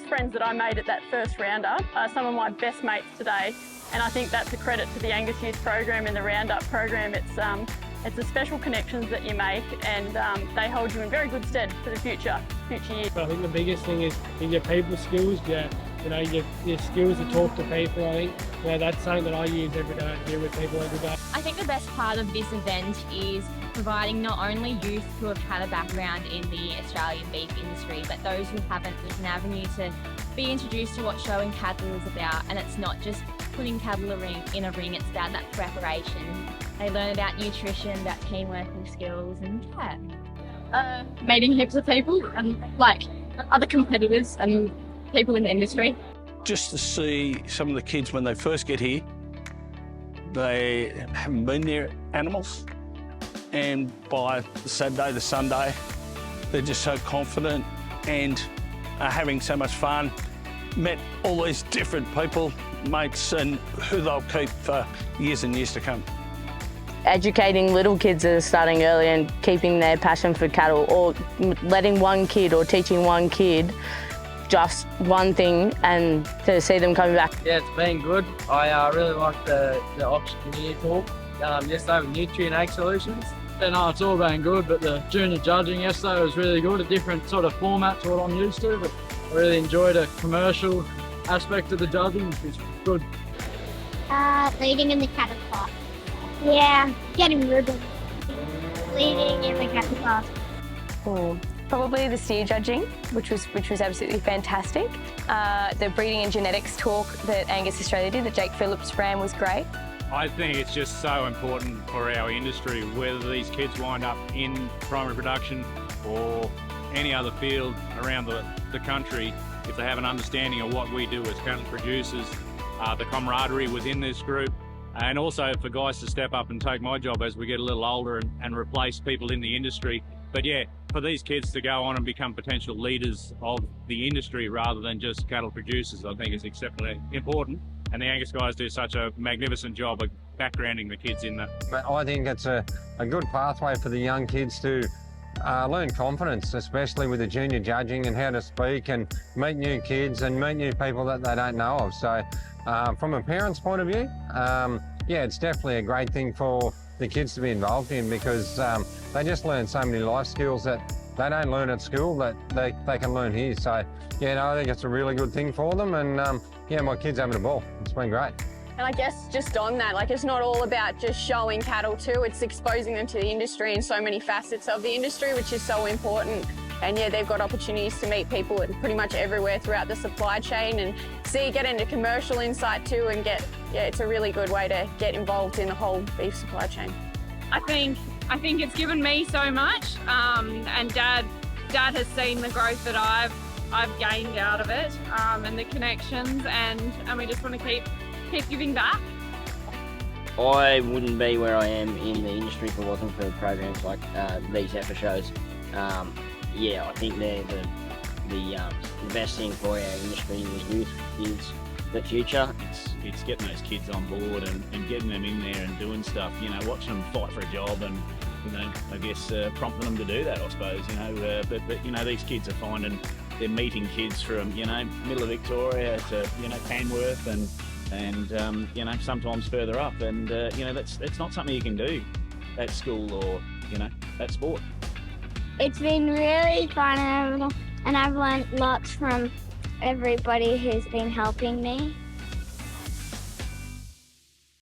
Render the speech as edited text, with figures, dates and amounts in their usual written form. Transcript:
close friends that I made at that first Roundup are some of my best mates today, and I think that's a credit to the Angus Youth Program and the Roundup program. It's the special connections that you make, and they hold you in very good stead for the future years. I think the biggest thing is your people skills, your skills to talk to people. I think that's something that I use every day. I deal with people every day. I think the best part of this event is providing not only youth who have had a background in the Australian beef industry, but those who haven't, with an avenue to be introduced to what showing cattle is about. And it's not just putting cattle in a ring, it's about that preparation. They learn about nutrition, about teamworking skills, and meeting heaps of people and like other competitors and people in the industry. Just to see some of the kids when they first get here, they haven't been near animals, and by the Saturday, the Sunday, they're just so confident and are having so much fun. Met all these different people, mates, and who they'll keep for years and years to come. Educating little kids that are starting early and keeping their passion for cattle, or letting one kid or teaching one kid just one thing and to see them coming back. Yeah, it's been good. I really like the auctioneer talk yesterday with Nutrient Ag Solutions. No, it's all been good, but the junior judging yesterday was really good, a different sort of format to what I'm used to, but I really enjoyed a commercial aspect of the judging, which is good. Leading in the cattle class. Yeah, getting ribbons. Leading in the cattle class. Probably the steer judging, which was absolutely fantastic. The breeding and genetics talk that Angus Australia did, that Jake Phillips ran, was great. I think it's just so important for our industry, whether these kids wind up in primary production or any other field around the country, if they have an understanding of what we do as cattle producers, the camaraderie within this group, and also for guys to step up and take my job as we get a little older and replace people in the industry. But yeah, for these kids to go on and become potential leaders of the industry rather than just cattle producers, I think is exceptionally important. And the Angus guys do such a magnificent job of backgrounding the kids in that. But I think it's a good pathway for the young kids to learn confidence, especially with the junior judging and how to speak and meet new kids and meet new people that they don't know of. So from a parent's point of view, yeah, it's definitely a great thing for the kids to be involved in, because they just learn so many life skills that they don't learn at school that they can learn here. So yeah, no, I think it's a really good thing for them, and yeah, my kids having a ball. It's been great. And I guess just on that, like, it's not all about just showing cattle too, it's exposing them to the industry and so many facets of the industry, which is so important. And yeah, they've got opportunities to meet people pretty much everywhere throughout the supply chain and get into commercial insight too, and it's a really good way to get involved in the whole beef supply chain. I think it's given me so much, and Dad has seen the growth that I've gained out of it, and the connections, and we just want to keep giving back. I wouldn't be where I am in the industry if it wasn't for programs like these EFA shows. Yeah, I think they're the best thing for our industry and the youth is the future. It's getting those kids on board and getting them in there and doing stuff, you know, watching them fight for a job and, you know, I guess prompting them to do that, I suppose, you know. But you know, these kids are finding, they're meeting kids from, you know, middle of Victoria to, you know, Tamworth and you know, sometimes further up. And, you know, that's not something you can do at school or, you know, at sport. It's been really fun, and I've learned lots from everybody who's been helping me.